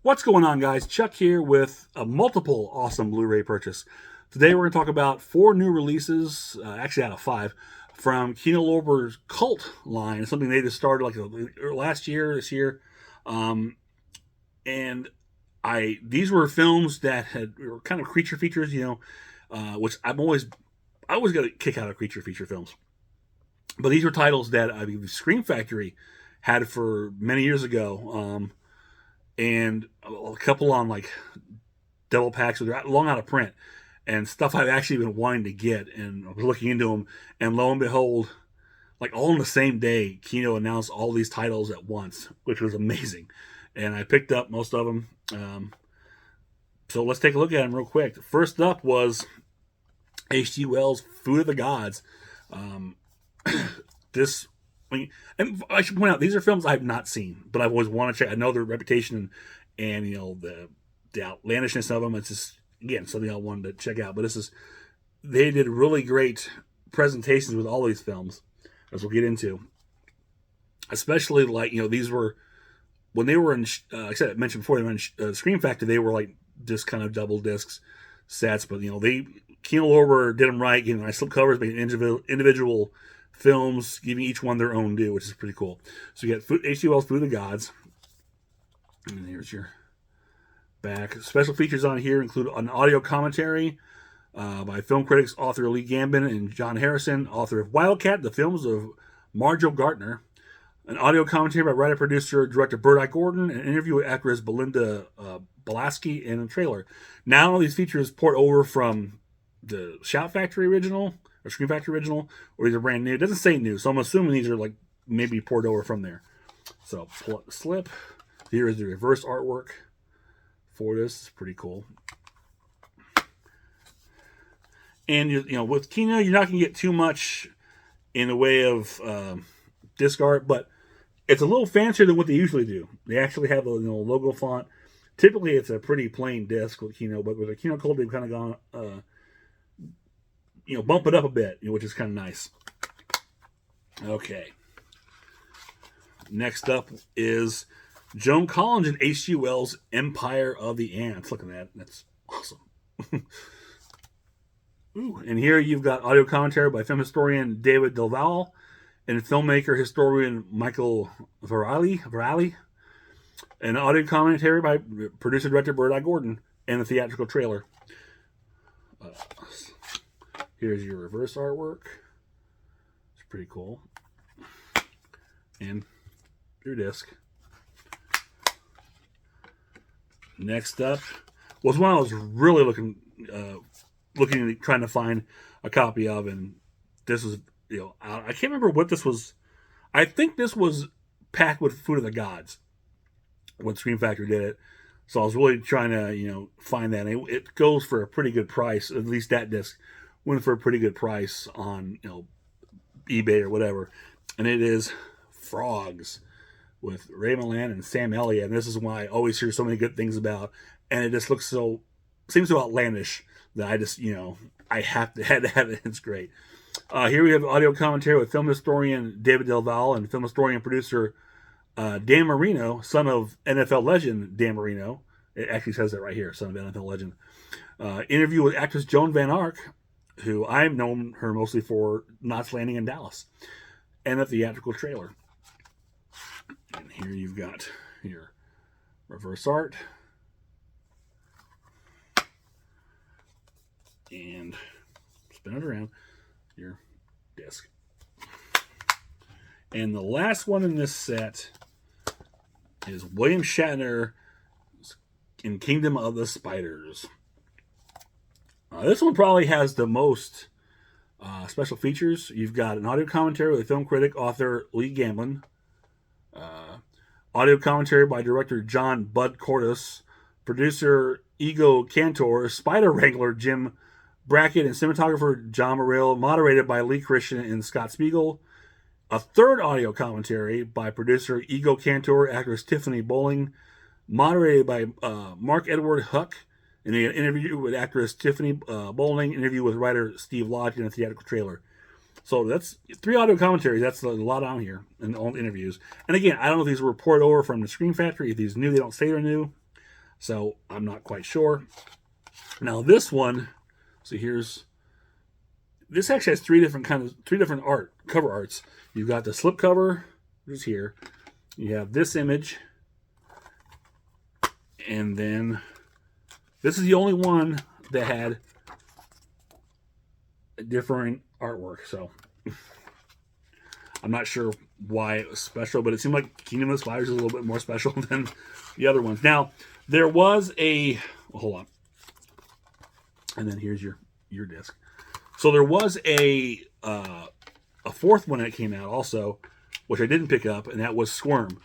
What's going on, guys? Chuck here with a multiple awesome Blu-ray purchase. Today we're going to talk about 4 new releases, actually out of 5, from Kino Cult line. It's something they just started like last year, this year. And these were films that were kind of creature features, which I always got a kick out of creature feature films. But these were titles that Scream Factory had for many years ago. And a couple on like double packs, so they're long out of print, and stuff I've actually been wanting to get, and I was looking into them, and lo and behold, like all in the same day, Kino announced all these titles at once, which was amazing, and I picked up most of them. So let's take a look at them real quick. First up was H.G. Wells' Food of the Gods. And I should point out, these are films I have not seen, but I've always wanted to check. I know their reputation and the outlandishness of them. It's just, again, something I wanted to check out. But they did really great presentations with all these films, as we'll get into. Especially these were, when they were in, like I said, I mentioned before, they were in Scream Factory, they were like just kind of double discs sets. But Kino did them right, giving nice slip covers, making individual films, giving each one their own due, which is pretty cool. So you got H.G. Wells' Food of the Gods. And here's your back. Special features on here include an audio commentary by film critics, author Lee Gambin and John Harrison, author of Wildcat, the films of Marjo Gartner. An audio commentary by writer, producer, director Bird Eye Gordon, and an interview with actress Belinda Balaski, and a trailer. Now all these features port over from the Shout Factory original, or Scream Factory original, or these are brand new. It doesn't say new, so I'm assuming these are like maybe poured over from there. So pull up the slip. Here is the reverse artwork for this. It's pretty cool. And with Kino, you're not going to get too much in the way of disc art, but it's a little fancier than what they usually do. They actually have a logo font. Typically, it's a pretty plain disc with Kino, but with a Kino Cult, they've kind of gone bump it up a bit, which is kind of nice. Okay. Next up is Joan Collins and H.G. Wells' Empire of the Ants. Look at that. That's awesome. Ooh, and here you've got audio commentary by film historian David Delval and filmmaker historian Michael Virali, and audio commentary by producer director Bird Eye Gordon, and the theatrical trailer. Here's your reverse artwork. It's pretty cool. And your disc. Next up was one I was really trying to find a copy of, and this was, I can't remember what this was. I think this was packed with Food of the Gods when Scream Factory did it. So I was really trying to, find that. And it goes for a pretty good price, at least that disc went for a pretty good price on eBay or whatever, and it is Frogs with Ray Milland and Sam Elliott. And this is why I always hear so many good things about, and it just seems so outlandish that I just I had to have it. It's great. Here we have audio commentary with film historian David Delval and film historian and producer Dan Marino, son of NFL legend Dan Marino. It actually says that right here, son of NFL legend. Interview with actress Joan Van Ark, who I've known her mostly for Knots Landing in Dallas, and a theatrical trailer. And here you've got your reverse art. And spin it around, your disc. And the last one in this set is William Shatner in Kingdom of the Spiders. This one probably has the most special features. You've got an audio commentary with film critic, author Lee Gamblin. Audio commentary by director John Bud Cordes. Producer Ego Cantor. Spider Wrangler Jim Brackett. And cinematographer John Morrill. Moderated by Lee Christian and Scott Spiegel. A third audio commentary by producer Ego Cantor, actress Tiffany Bowling. Moderated by Mark Edward Huck. In an interview with actress Tiffany Bowling, interview with writer Steve Lodge, in a theatrical trailer. So that's 3 audio commentaries. That's a lot on here in all the interviews. And again, I don't know if these were poured over from the Scream Factory, if these new, they don't say they're new. So I'm not quite sure. Now this one, so this actually has three different cover arts. You've got the slip cover, which is here. You have this image, and then this is the only one that had different artwork. So I'm not sure why it was special, but it seemed like Kingdom of the Spiders is a little bit more special than the other ones. Now, there was hold on. And then here's your disc. So there was a fourth one that came out also, which I didn't pick up, and that was Squirm,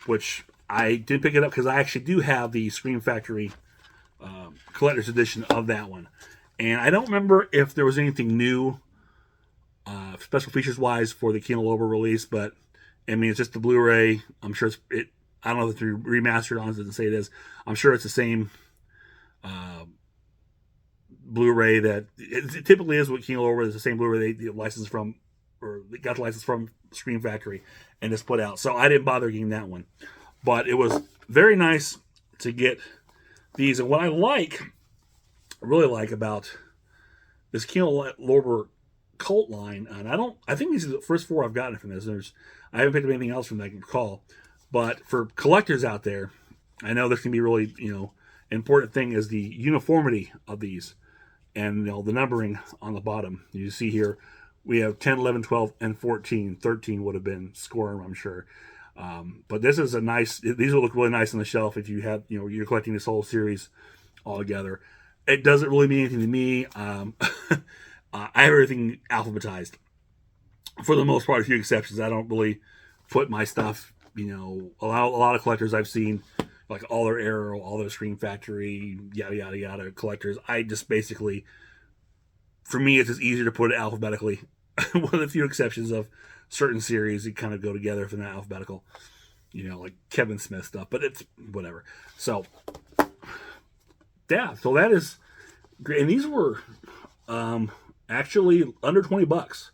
which I did pick it up because I actually do have the Scream Factory collector's edition of that one. And I don't remember if there was anything new, special features wise, for the Kino Lorber release, but I mean, it's just the Blu-ray. I'm sure I don't know if it's remastered on it, doesn't say it is. I'm sure it's the same Blu-ray that it typically is with Kino Lorber. It's the same Blu-ray they licensed from, or they got the license from Scream Factory and just put out. So I didn't bother getting that one. But it was very nice to get these. And what I really like about this Kino Lorber Cult line, and I think these are the first four I've gotten from this. I haven't picked up anything else from that I can recall. But for collectors out there, I know this can be really, important thing is the uniformity of these, and the numbering on the bottom. You see here, we have 10, 11, 12, and 14. 13 would have been Squirm, I'm sure. But this is these will look really nice on the shelf if you have, you're collecting this whole series all together. It doesn't really mean anything to me. I have everything alphabetized for the most part, a few exceptions. I don't really put my stuff, a lot of collectors I've seen, like all their Arrow, all their Scream Factory, yada, yada, yada collectors. I just basically, for me, it's just easier to put it alphabetically, with a few exceptions of certain series that kind of go together if they're not alphabetical, like Kevin Smith stuff, but it's whatever. So, yeah, so that is great. And these were actually under $20.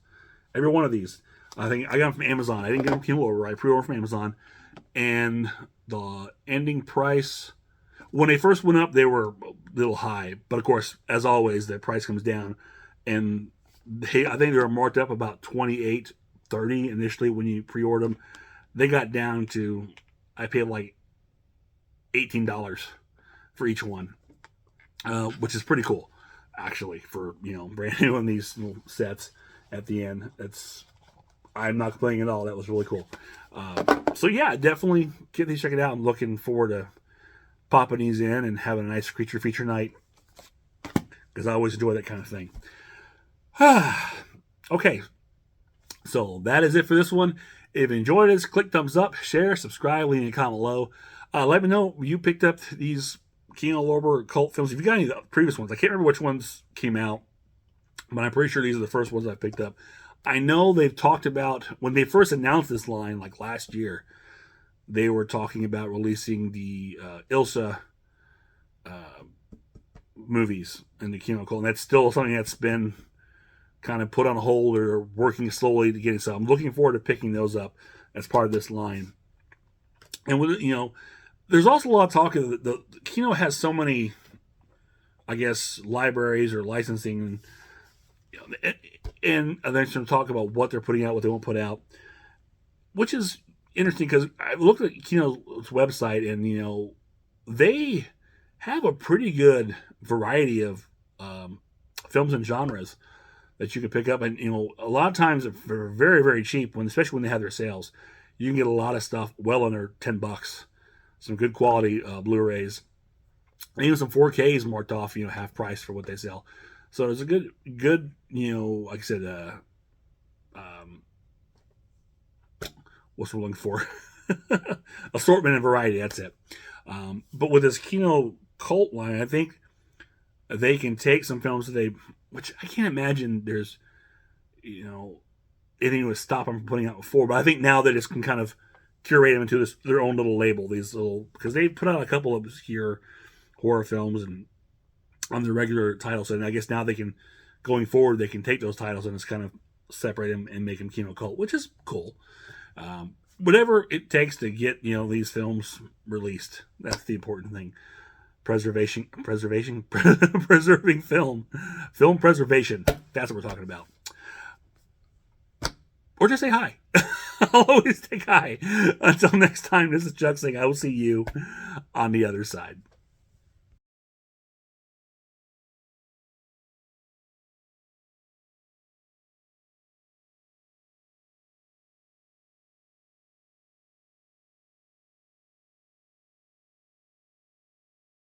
Every one of these. I think I got them from Amazon. I didn't get them from Kino Lorber. I pre-ordered from Amazon. And the ending price, when they first went up, they were a little high. But of course, as always, the price comes down. And I think they were marked up about $28.30 initially when you pre-ordered them. They got down to, I paid like $18 for each one, which is pretty cool, actually, for brand new in these little sets at the end. I'm not complaining at all. That was really cool. So yeah, definitely get these, check it out. I'm looking forward to popping these in and having a nice creature feature night, because I always enjoy that kind of thing. Okay, so that is it for this one. If you enjoyed this, click thumbs up, share, subscribe, leave a comment below. Let me know you picked up these Kino Lorber cult films. If you got any of the previous ones, I can't remember which ones came out, but I'm pretty sure these are the first ones I picked up. I know they've talked about, when they first announced this line, like last year, they were talking about releasing the Ilsa movies in the Kino Cult, and that's still something that's been kind of put on hold or working slowly to get it. So I'm looking forward to picking those up as part of this line. And with there's also a lot of talk of the Kino has so many, I guess, libraries or licensing, and then some talk about what they're putting out, what they won't put out, which is interesting because I looked at Kino's website, and they have a pretty good variety of films and genres that you can pick up, and a lot of times they're very, very cheap, especially when they have their sales. You can get a lot of stuff well under $10. Some good quality Blu-rays, and even some 4Ks marked off, half price for what they sell. So there's a good, like I said, what's we're looking for? Assortment and variety, that's it. But with this Kino Cult line, I think they can take some films which I can't imagine there's, anything would stop them from putting out before. But I think now they just can kind of curate them into their own little label, because they put out a couple of obscure horror films and on their regular titles, and I guess now going forward, they can take those titles and just kind of separate them and make them Kino Cult, which is cool. whatever it takes to get these films released. That's the important thing. Preserving film preservation. That's what we're talking about. Or just say hi. I'll always say hi. Until next time, this is Chuck saying I will see you on the other side.